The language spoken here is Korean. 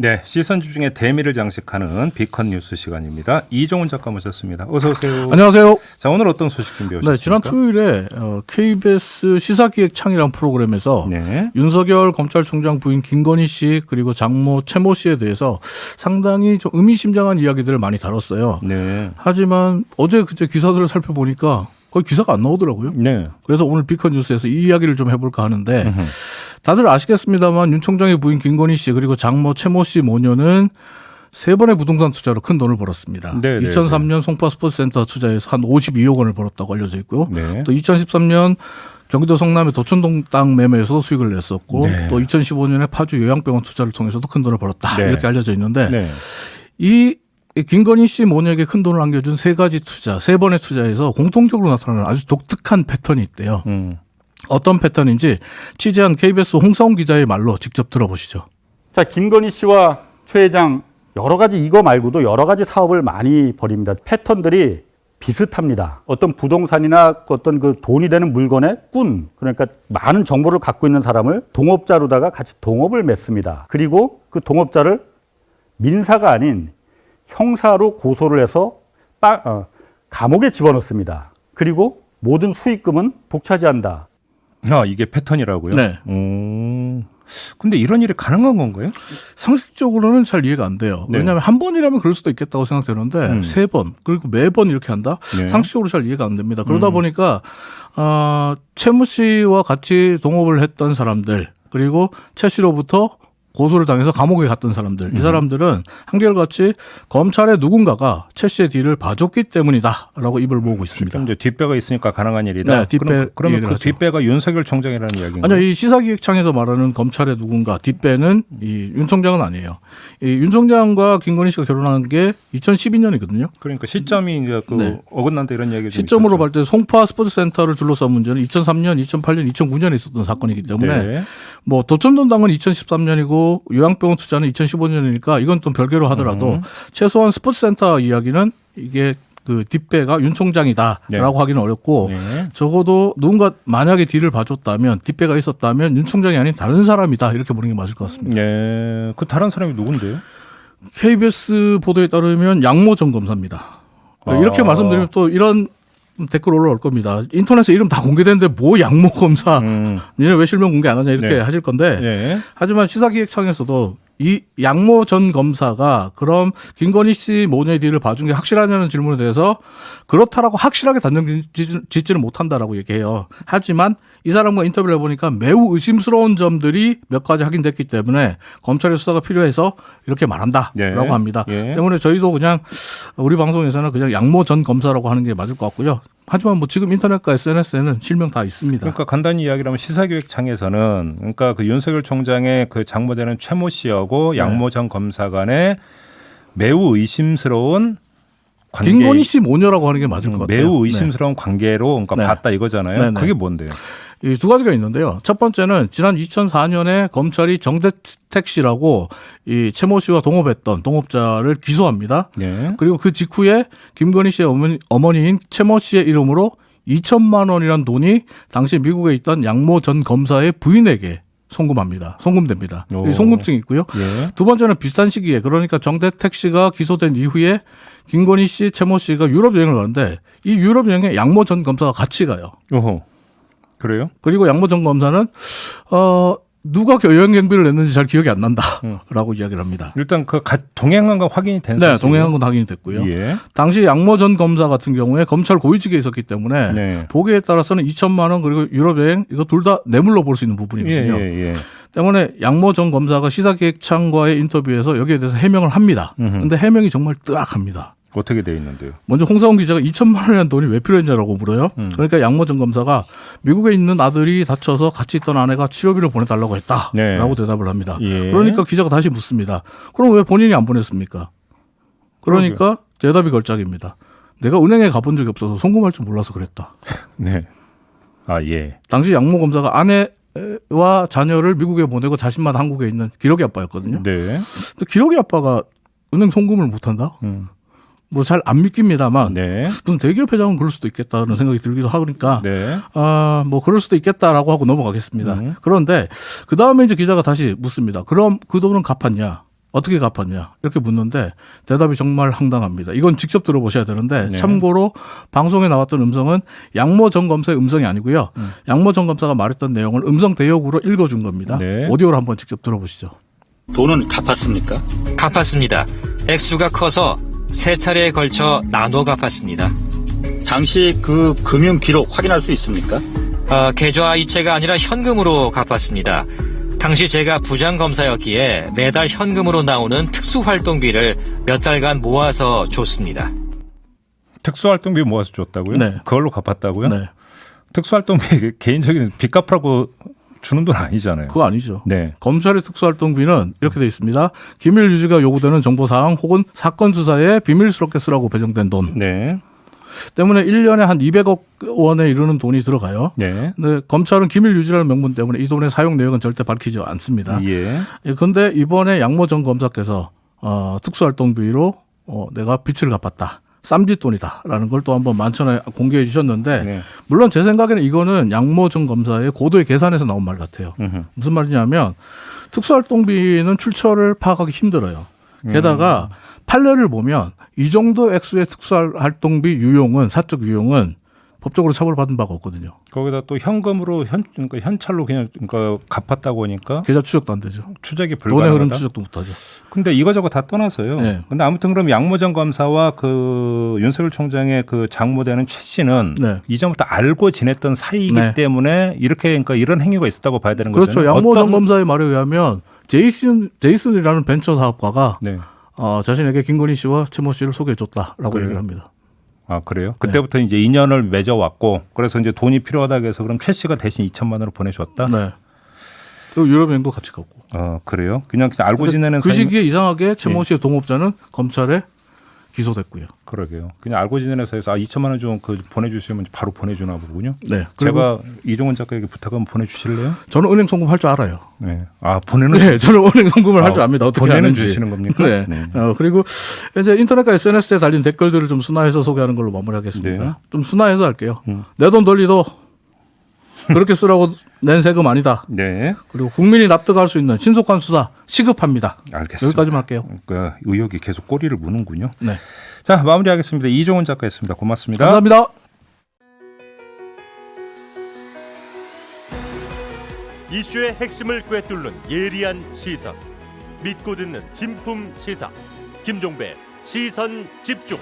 네, 시선 집중의 대미를 장식하는 비컨 뉴스 시간입니다. 이종훈 작가 모셨습니다. 어서 오세요. 안녕하세요. 자, 오늘 어떤 소식 준비하셨습니까? 네, 지난 토요일에 KBS 시사기획창이라는 프로그램에서 네. 윤석열 검찰총장 부인 김건희 씨 그리고 장모 최모 씨에 대해서 상당히 좀 의미심장한 이야기들을 많이 다뤘어요. 네. 하지만 어제 그제 기사들을 살펴보니까 거의 기사가 안 나오더라고요. 네. 그래서 오늘 비컨 뉴스에서 이 이야기를 좀 해볼까 하는데 다들 아시겠습니다만 윤 총장의 부인 김건희 씨 그리고 장모 최모 씨 모녀는 세 번의 부동산 투자로 큰 돈을 벌었습니다. 네, 2003년 송파 스포츠센터 투자에서 한 52억 원을 벌었다고 알려져 있고요. 네. 또 2013년 경기도 성남의 도촌동 땅 매매에서도 수익을 냈었고 네. 또 2015년에 파주 요양병원 투자를 통해서도 큰 돈을 벌었다. 네. 이렇게 알려져 있는데 네. 이 김건희 씨 모녀에게 큰 돈을 안겨준 세 가지 투자, 세 번의 투자에서 공통적으로 나타나는 아주 독특한 패턴이 있대요. 어떤 패턴인지 취재한 KBS 홍사훈 기자의 말로 직접 들어보시죠. 자, 김건희 씨와 최 회장 여러 가지 이거 말고도 여러 가지 사업을 많이 벌입니다. 패턴들이 비슷합니다. 어떤 부동산이나 어떤 그 돈이 되는 물건의 꾼, 그러니까 많은 정보를 갖고 있는 사람을 동업자로다가 같이 동업을 맺습니다. 그리고 그 동업자를 민사가 아닌 형사로 고소를 해서 감옥에 집어넣습니다. 그리고 모든 수익금은 독차지한다. 아, 이게 패턴이라고요? 네. 근데 이런 일이 가능한 건가요? 상식적으로는 잘 이해가 안 돼요. 네. 왜냐하면 한 번이라면 그럴 수도 있겠다고 생각되는데 세 번 그리고 매번 이렇게 한다? 네. 상식적으로 잘 이해가 안 됩니다. 그러다 보니까 최모 씨와 같이 동업을 했던 사람들 그리고 최 씨로부터 고소를 당해서 감옥에 갔던 사람들, 이 사람들은 한결같이 검찰의 누군가가 최 씨의 뒤를 봐줬기 때문이다라고 입을 모으고 있습니다. 그럼 이제 뒷배가 있으니까 가능한 일이다. 네, 뒷배 그러면 얘기를 그 하죠. 뒷배가 윤석열 총장이라는 이야기인가요? 아니요, 이 시사기획창에서 말하는 검찰의 누군가 뒷배는 이 윤 총장은 아니에요. 이 윤 총장과 김건희 씨가 결혼한 게 2012년이거든요. 그러니까 시점이 이제 그 네. 어긋난다 이런 이야기가 좀 시점으로 있었죠. 볼 때 송파 스포츠센터를 둘러싼 문제는 2003년, 2008년, 2009년에 있었던 사건이기 때문에 네. 뭐 도촌동당은 2013년이고 요양병원 투자는 2015년이니까 이건 좀 별개로 하더라도 최소한 스포츠센터 이야기는 이게 그 뒷배가 윤 총장이다라고 네. 하기는 어렵고 네. 적어도 누군가 만약에 뒤를 봐줬다면 뒷배가 있었다면 윤 총장이 아닌 다른 사람이다 이렇게 보는 게 맞을 것 같습니다. 네. 그 다른 사람이 누군데요? KBS 보도에 따르면 양모 전 검사입니다. 이렇게 말씀드리면 또 이런 댓글 올라올 겁니다. 인터넷에 이름 다 공개됐는데 뭐 양모 검사, 니네 왜 실명 공개 안 하냐 이렇게 네. 하실 건데 네. 하지만 시사기획창에서도 이 양모 전 검사가 그럼 김건희 씨 모녀의 뒤를 봐준 게 확실하냐는 질문에 대해서 그렇다라고 확실하게 단정 짓지는 못한다라고 얘기해요. 하지만 이 사람과 인터뷰를 해보니까 매우 의심스러운 점들이 몇 가지 확인됐기 때문에 검찰의 수사가 필요해서 이렇게 말한다라고 네. 합니다. 예. 때문에 저희도 그냥 우리 방송에서는 그냥 양모 전 검사라고 하는 게 맞을 것 같고요. 하지만 뭐 지금 인터넷과 SNS에는 실명 다 있습니다. 그러니까 간단히 이야기를 하면 시사기획창에서는 그러니까 그 윤석열 총장의 그 장모되는 최모 씨하고 양모 전 검사 간의 매우 의심스러운 관계, 김건희 씨 모녀라고 하는 게 맞을 것 같아요. 매우 의심스러운 관계로 그러니까 네. 봤다 이거잖아요. 네, 네. 그게 뭔데요? 이 두 가지가 있는데요. 첫 번째는 지난 2004년에 검찰이 정대택 씨라고 이 최모 씨와 동업했던 동업자를 기소합니다. 네. 그리고 그 직후에 김건희 씨의 어머니인 최모 씨의 이름으로 2천만 원이라는 돈이 당시 미국에 있던 양모 전 검사의 부인에게 송금됩니다. 오. 이 송금증이 있고요. 예. 두 번째는 비슷한 시기에 그러니까 정대택 씨가 기소된 이후에 김건희 씨, 최모 씨가 유럽 여행을 가는데 이 유럽 여행에 양모 전 검사가 같이 가요. 오호. 그래요? 그리고 양모 전 검사는 누가 여행 경비를 냈는지 잘 기억이 안 난다라고 이야기를 합니다. 일단 그 동행한 거 확인이 된 네, 사실이에요? 동행한 건 확인이 됐고요. 예. 당시 양모 전 검사 같은 경우에 검찰 고위직에 있었기 때문에 네. 보기에 따라서는 2천만 원 그리고 유럽 여행 이거 둘 다 뇌물로 볼 수 있는 부분이거든요. 예. 때문에 양모 전 검사가 시사기획창과의 인터뷰에서 여기에 대해서 해명을 합니다. 그런데 해명이 정말 뜨악합니다. 어떻게 돼 있는데요? 먼저 홍사훈 기자가 2천만 원이라는 돈이 왜 필요했냐라고 물어요. 그러니까 양모 전 검사가 미국에 있는 아들이 다쳐서 같이 있던 아내가 치료비를 보내달라고 했다라고 네. 대답을 합니다. 예. 그러니까 기자가 다시 묻습니다. 그럼 왜 본인이 안 보냈습니까? 그러니까 대답이 걸작입니다. 내가 은행에 가본 적이 없어서 송금할 줄 몰라서 그랬다. 네. 아, 예. 당시 양모 검사가 아내와 자녀를 미국에 보내고 자신만 한국에 있는 기러기 아빠였거든요. 네. 근데 기러기 아빠가 은행 송금을 못한다? 뭐 잘 안 믿깁니다만 네. 무슨 대기업 회장은 그럴 수도 있겠다는 생각이 들기도 하니까 네. 뭐 그럴 수도 있겠다라고 하고 넘어가겠습니다. 그런데 그 다음에 이제 기자가 다시 묻습니다. 그럼 그 돈은 갚았냐? 어떻게 갚았냐 이렇게 묻는데 대답이 정말 황당합니다. 이건 직접 들어보셔야 되는데 네. 참고로 방송에 나왔던 음성은 양모 전 검사의 음성이 아니고요. 양모 전 검사가 말했던 내용을 음성 대역으로 읽어준 겁니다. 네. 오디오로 한번 직접 들어보시죠. 돈은 갚았습니까? 갚았습니다. 액수가 커서 3차례에 걸쳐 나눠 갚았습니다. 당시 그 금융 기록 확인할 수 있습니까? 계좌 이체가 아니라 현금으로 갚았습니다. 당시 제가 부장검사였기에 매달 현금으로 나오는 특수활동비를 몇 달간 모아서 줬습니다. 특수활동비 모아서 줬다고요? 네. 그걸로 갚았다고요? 네. 특수활동비 개인적인 빚 갚으라고 주는 돈 아니잖아요. 그거 아니죠. 네. 검찰의 특수활동비는 이렇게 되어 있습니다. 기밀 유지가 요구되는 정보사항 혹은 사건 수사에 비밀스럽게 쓰라고 배정된 돈 네. 때문에 1년에 한 200억 원에 이르는 돈이 들어가요. 네. 근데 검찰은 기밀 유지라는 명분 때문에 이 돈의 사용 내역은 절대 밝히지 않습니다. 예. 그런데 이번에 양모 전 검사께서 특수활동비로 내가 빚을 갚았다. 쌈짓돈이다라는 걸 또 한번 만천하에 공개해 주셨는데 네. 물론 제 생각에는 이거는 양모 전 검사의 고도의 계산에서 나온 말 같아요. 무슨 말이냐면 특수활동비는 출처를 파악하기 힘들어요. 게다가 판례를 보면 이 정도 액수의 특수활동비 유용은 사적 유용은 법적으로 처벌받은 바가 없거든요. 거기다 또 현금으로 그러니까 현찰로 그러니까 갚았다고 하니까 계좌 추적도 안 되죠. 추적이 돈의 흐름 불가능하다. 추적도 못하죠. 근데 이거저거 다 떠나서요. 네. 근데 아무튼 그럼 양모 전 검사와 그 윤석열 총장의 그 장모되는 최 씨는 네. 이전부터 알고 지냈던 사이이기 네. 때문에 이렇게 그러니까 이런 행위가 있었다고 봐야 되는 그렇죠. 거잖아요. 양모 전 어떤- 검사의 말에 의하면 제이슨이라는 벤처 사업가가 네. 자신에게 김건희 씨와 최모 씨를 소개해줬다라고 그래요? 얘기를 합니다. 아 그래요? 그때부터 이제 인연을 맺어왔고 그래서 이제 돈이 필요하다고 해서 그럼 최 씨가 대신 2천만 원을 보내줬다. 네. 그리고 유럽 여행도 같이 갔고. 그래요? 그냥 알고 지내는 그 사이. 시기에 이상하게 최모 네. 씨의 동업자는 검찰에 기소됐고요. 그러게요. 그냥 알고 지내는 사이에서 2천만 원 좀 보내주시면 바로 보내주나 보군요. 네. 그리고 제가 이종원 작가에게 부탁 한번 보내주실래요? 저는 은행 송금 할 줄 알아요. 네. 보내는 네, 저는 은행 송금을 할 줄 압니다. 어떻게 보내는 하는지. 주시는 겁니까? 네. 네. 그리고 이제 인터넷과 SNS에 달린 댓글들을 좀 순화해서 소개하는 걸로 마무리하겠습니다. 네. 좀 순화해서 할게요. 내 돈 돌리도 그렇게 쓰라고 낸 세금 아니다. 네. 그리고 국민이 납득할 수 있는 신속한 수사 시급합니다. 알겠습니다. 여기까지만 할게요. 그러니까 의혹이 계속 꼬리를 무는군요. 네. 자, 마무리하겠습니다. 이종원 작가였습니다. 고맙습니다. 감사합니다. 이슈의 핵심을 꿰뚫는 예리한 시선, 믿고 듣는 진품 시사 김종배 시선 집중.